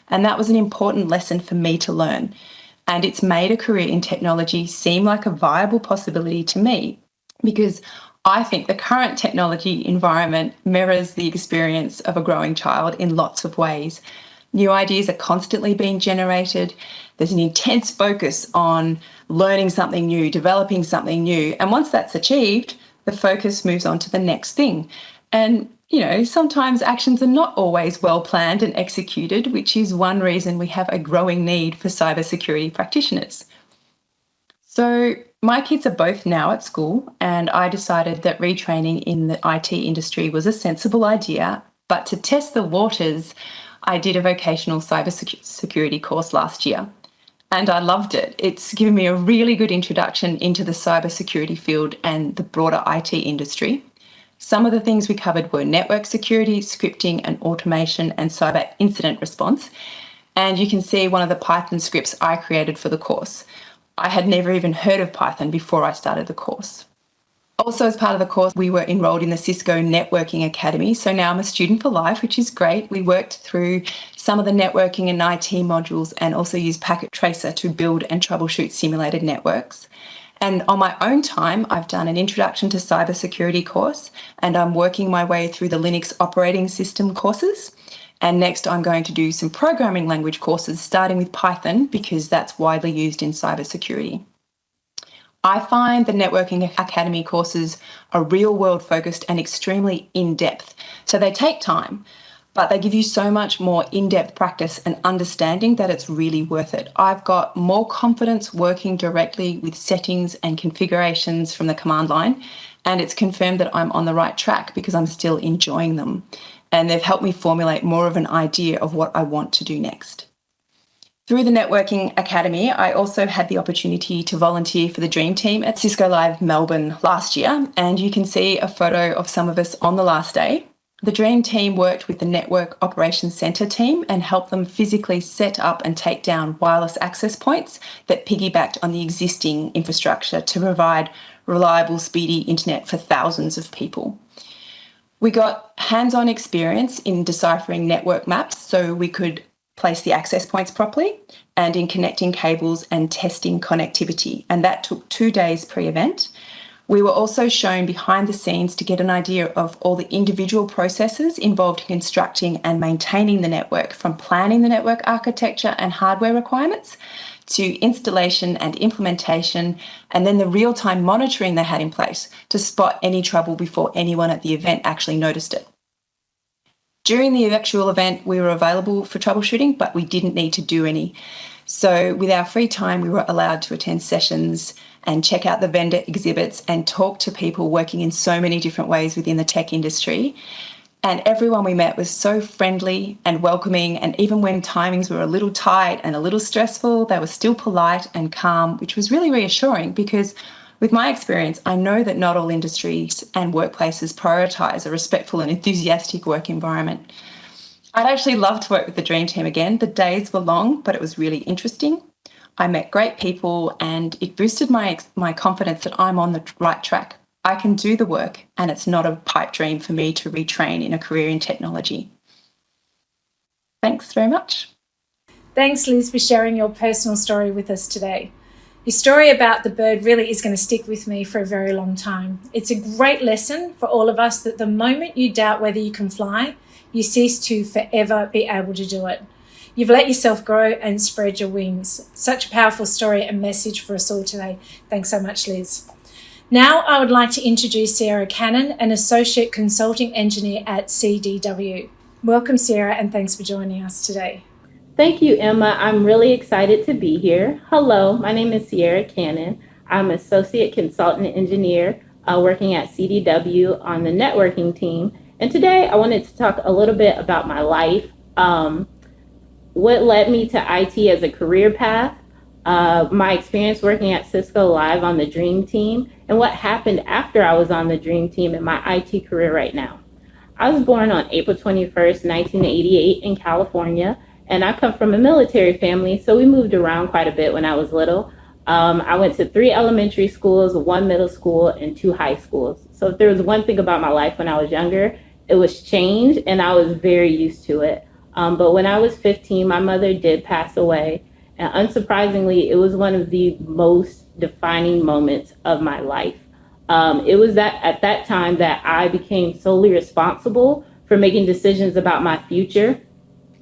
And that was an important lesson for me to learn. And it's made a career in technology seem like a viable possibility to me, because I think the current technology environment mirrors the experience of a growing child in lots of ways. New ideas are constantly being generated. There's an intense focus on learning something new, developing something new. And once that's achieved, the focus moves on to the next thing. And, sometimes actions are not always well planned and executed, which is one reason we have a growing need for cybersecurity practitioners. So my kids are both now at school, and I decided that retraining in the IT industry was a sensible idea. But to test the waters, I did a vocational cybersecurity course last year, and I loved it. It's given me a really good introduction into the cybersecurity field and the broader IT industry. Some of the things we covered were network security, scripting and automation, and cyber incident response. And you can see one of the Python scripts I created for the course. I had never even heard of Python before I started the course. Also, as part of the course, we were enrolled in the Cisco Networking Academy. So now I'm a student for life, which is great. We worked through some of the networking and IT modules and also used Packet Tracer to build and troubleshoot simulated networks. And on my own time, I've done an Introduction to Cybersecurity course, and I'm working my way through the Linux operating system courses. And next, I'm going to do some programming language courses, starting with Python, because that's widely used in cybersecurity. I find the Networking Academy courses are real-world focused and extremely in-depth. So they take time, but they give you so much more in-depth practice and understanding that it's really worth it. I've got more confidence working directly with settings and configurations from the command line, and it's confirmed that I'm on the right track because I'm still enjoying them. And they've helped me formulate more of an idea of what I want to do next. Through the Networking Academy, I also had the opportunity to volunteer for the Dream Team at Cisco Live Melbourne last year, and you can see a photo of some of us on the last day. The Dream Team worked with the Network Operations Centre team and helped them physically set up and take down wireless access points that piggybacked on the existing infrastructure to provide reliable, speedy internet for thousands of people. We got hands-on experience in deciphering network maps so we could place the access points properly, and in connecting cables and testing connectivity. And that took 2 days pre-event. We were also shown behind the scenes to get an idea of all the individual processes involved in constructing and maintaining the network, from planning the network architecture and hardware requirements to installation and implementation, and then the real-time monitoring they had in place to spot any trouble before anyone at the event actually noticed it. During the actual event, we were available for troubleshooting, but we didn't need to do any. So with our free time, we were allowed to attend sessions and check out the vendor exhibits and talk to people working in so many different ways within the tech industry. And everyone we met was so friendly and welcoming. And even when timings were a little tight and a little stressful, they were still polite and calm, which was really reassuring because with my experience, I know that not all industries and workplaces prioritise a respectful and enthusiastic work environment. I'd actually love to work with the Dream Team again. The days were long, but it was really interesting. I met great people and it boosted my confidence that I'm on the right track. I can do the work and it's not a pipe dream for me to retrain in a career in technology. Thanks very much. Thanks, Liz, for sharing your personal story with us today. Your story about the bird really is going to stick with me for a very long time. It's a great lesson for all of us that the moment you doubt whether you can fly, you cease to forever be able to do it. You've let yourself grow and spread your wings. Such a powerful story and message for us all today. Thanks so much, Liz. Now I would like to introduce Sarah Cannon, an Associate Consulting Engineer at CDW. Welcome, Sarah, and thanks for joining us today. Thank you, Emma. I'm really excited to be here. Hello, my name is Sarah Cannon. I'm Associate Consultant Engineer working at CDW on the networking team. And today I wanted to talk a little bit about my life, what led me to IT as a career path, my experience working at Cisco Live on the Dream Team, and what happened after I was on the Dream Team in my IT career right now. I was born on April 21st, 1988 in California. And I come from a military family, so we moved around quite a bit when I was little. I went to 3 elementary schools, 1 middle school, and 2 high schools. So if there was one thing about my life when I was younger, it was change, and I was very used to it. But when I was 15, my mother did pass away. And unsurprisingly, it was one of the most defining moments of my life. It was that at that time that I became solely responsible for making decisions about my future.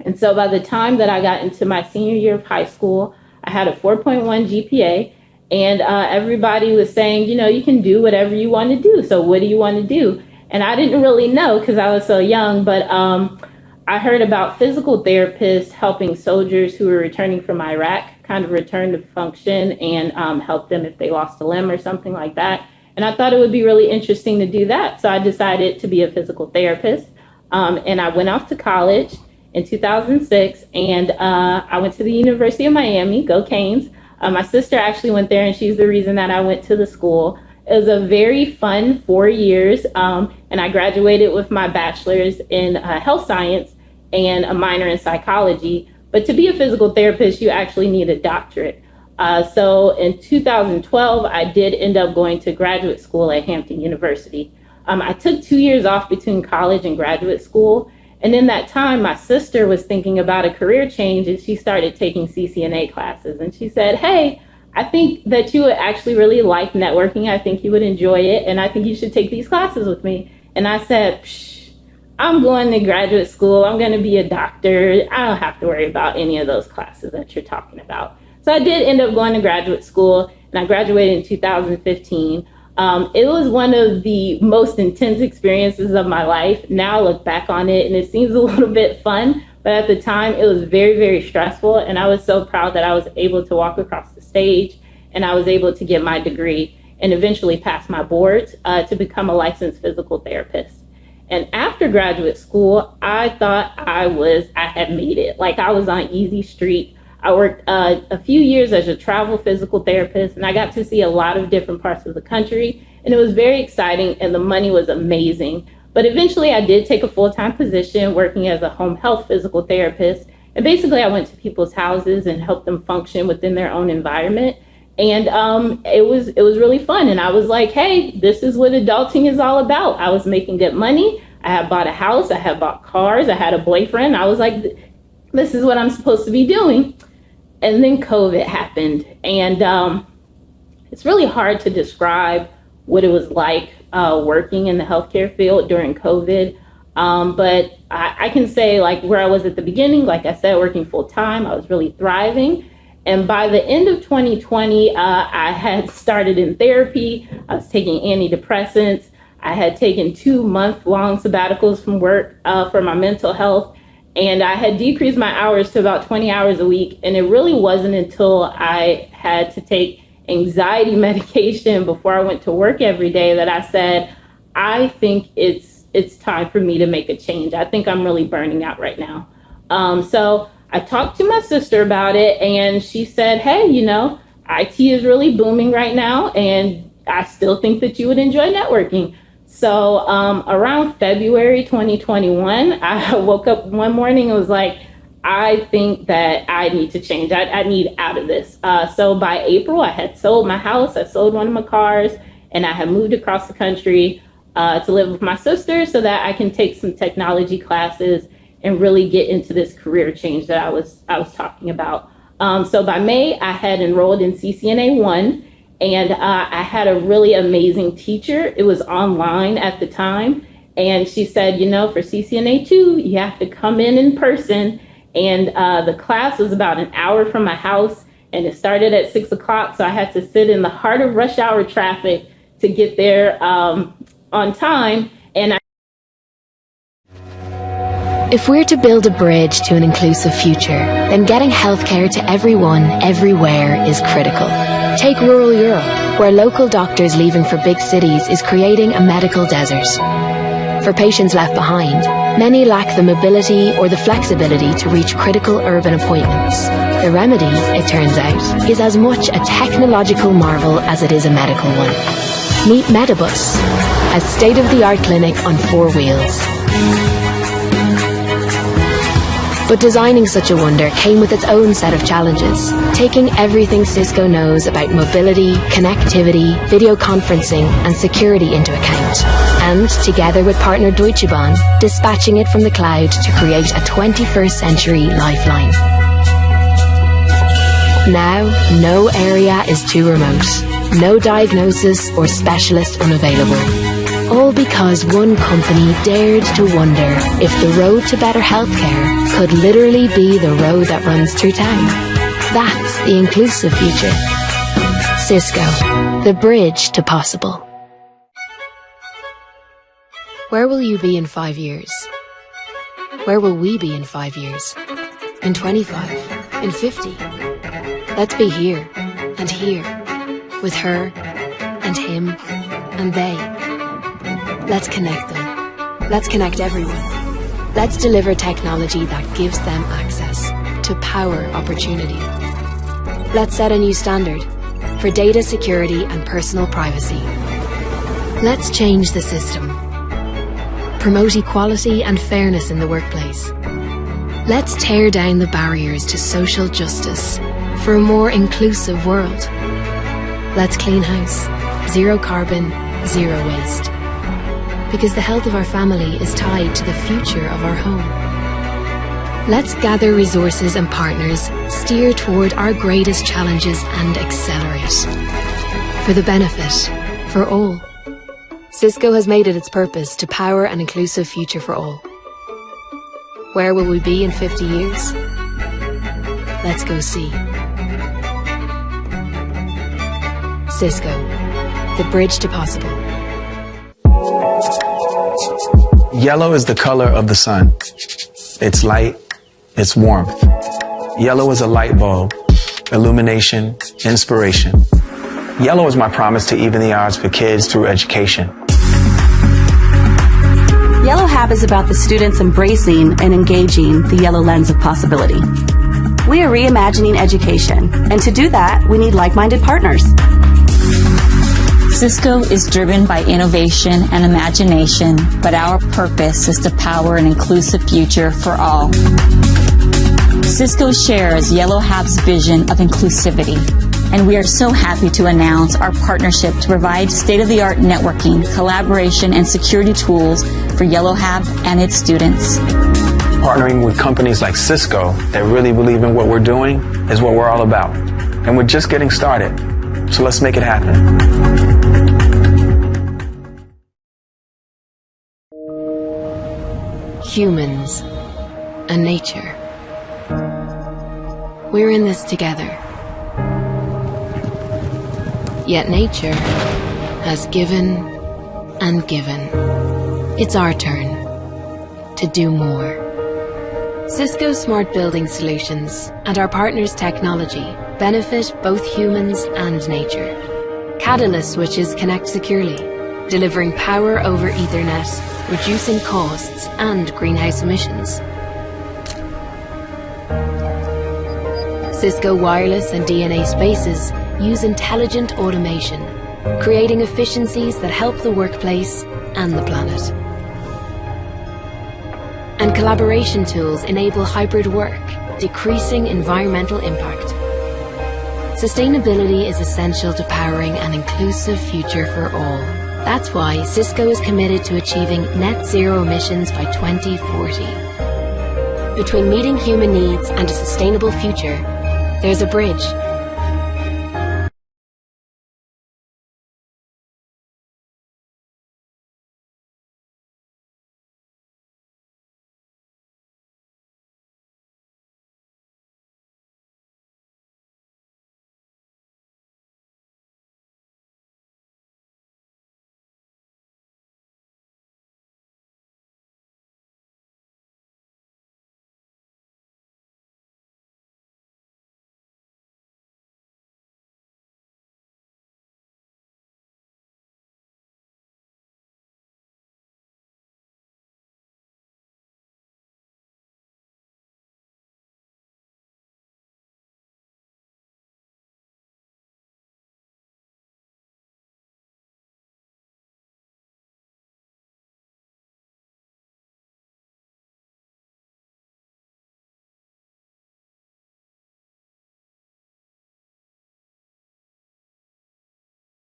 And so by the time that I got into my senior year of high school, I had a 4.1 GPA, and everybody was saying, you can do whatever you want to do. So what do you want to do? And I didn't really know because I was so young, but I heard about physical therapists helping soldiers who were returning from Iraq kind of return to function and help them if they lost a limb or something like that. And I thought it would be really interesting to do that. So I decided to be a physical therapist. And I went off to college in 2006, and I went to the University of Miami, go Canes. My sister actually went there, and she's the reason that I went to the school. It was a very fun 4 years, and I graduated with my bachelor's in health science and a minor in psychology. But to be a physical therapist, you actually need a doctorate. So in 2012, I did end up going to graduate school at Hampton University. I took 2 years off between college and graduate school. And in that time, my sister was thinking about a career change, and she started taking CCNA classes. And she said, hey, I think that you would actually really like networking. I think you would enjoy it. And I think you should take these classes with me. And I said, I'm going to graduate school. I'm going to be a doctor. I don't have to worry about any of those classes that you're talking about. So I did end up going to graduate school, and I graduated in 2015. It was one of the most intense experiences of my life. Now I look back on it and it seems a little bit fun, but at the time it was very, very stressful. And I was so proud that I was able to walk across the stage and I was able to get my degree and eventually pass my boards to become a licensed physical therapist. And after graduate school, I thought I had made it. Like I was on easy street. I worked a few years as a travel physical therapist, and I got to see a lot of different parts of the country, and it was very exciting, and the money was amazing. But eventually I did take a full-time position working as a home health physical therapist, and basically I went to people's houses and helped them function within their own environment. And it was really fun, and I was like, hey, this is what adulting is all about. I was making good money. I had bought a house. I had bought cars. I had a boyfriend. I was like, this is what I'm supposed to be doing. And then COVID happened, and it's really hard to describe what it was like working in the healthcare field during COVID. But I can say like where I was at the beginning, like I said, working full time, I was really thriving. And by the end of 2020, I had started in therapy. I was taking antidepressants. I had taken 2-month-long sabbaticals from work for my mental health. And I had decreased my hours to about 20 hours a week. And it really wasn't until I had to take anxiety medication before I went to work every day that I said, I think it's time for me to make a change. I think I'm really burning out right now. So I talked to my sister about it, and she said, hey, IT is really booming right now, and I still think that you would enjoy networking. So around February 2021, I woke up one morning and was like, I think that I need to change. I need out of this. So by April, I had sold my house. I sold one of my cars, and I had moved across the country to live with my sister so that I can take some technology classes and really get into this career change that I was talking about. So by May, I had enrolled in CCNA 1. And I had a really amazing teacher. It was online at the time. And she said, for CCNA 2, you have to come in person. And the class was about an hour from my house, and it started at 6 o'clock. So I had to sit in the heart of rush hour traffic to get there on time. And If we're to build a bridge to an inclusive future, then getting healthcare to everyone, everywhere is critical. Take rural Europe, where local doctors leaving for big cities is creating a medical desert. For patients left behind, many lack the mobility or the flexibility to reach critical urban appointments. The remedy, it turns out, is as much a technological marvel as it is a medical one. Meet Medibus, a state-of-the-art clinic on 4 wheels. But designing such a wonder came with its own set of challenges, taking everything Cisco knows about mobility, connectivity, video conferencing and security into account, and, together with partner Deutsche Bahn, dispatching it from the cloud to create a 21st century lifeline. Now, no area is too remote, no diagnosis or specialist unavailable. All because one company dared to wonder if the road to better healthcare could literally be the road that runs through town. That's the inclusive future. Cisco, the bridge to possible. Where will you be in 5 years? Where will we be in 5 years? In 25? In 50? Let's be here, and here, with her, and him, and they. Let's connect them. Let's connect everyone. Let's deliver technology that gives them access to power opportunity. Let's set a new standard for data security and personal privacy. Let's change the system. Promote equality and fairness in the workplace. Let's tear down the barriers to social justice for a more inclusive world. Let's clean house. Zero carbon, zero waste. Because the health of our family is tied to the future of our home. Let's gather resources and partners, steer toward our greatest challenges and accelerate. For the benefit, for all. Cisco has made it its purpose to power an inclusive future for all. Where will we be in 50 years? Let's go see. Cisco, the bridge to possible. Yellow is the color of the sun. It's light, it's warmth. Yellow is a light bulb, illumination, inspiration. Yellow is my promise to even the odds for kids through education. Yellow Hab is about the students embracing and engaging the yellow lens of possibility. We are reimagining education, and to do that, we need like-minded partners. Cisco is driven by innovation and imagination, but our purpose is to power an inclusive future for all. Cisco shares Yellow Hab's vision of inclusivity, and we are so happy to announce our partnership to provide state-of-the-art networking, collaboration, and security tools for Yellow Hab and its students. Partnering with companies like Cisco that really believe in what we're doing is what we're all about. And we're just getting started, so let's make it happen. Humans and nature. We're in this together. Yet nature has given and given. It's our turn to do more. Cisco Smart Building Solutions and our partners' technology benefit both humans and nature. Catalyst switches connect securely, delivering power over Ethernet, reducing costs and greenhouse emissions. Cisco Wireless and DNA Spaces use intelligent automation, creating efficiencies that help the workplace and the planet. And collaboration tools enable hybrid work, decreasing environmental impact. Sustainability is essential to powering an inclusive future for all. That's why Cisco is committed to achieving net zero emissions by 2040. Between meeting human needs and a sustainable future, there's a bridge.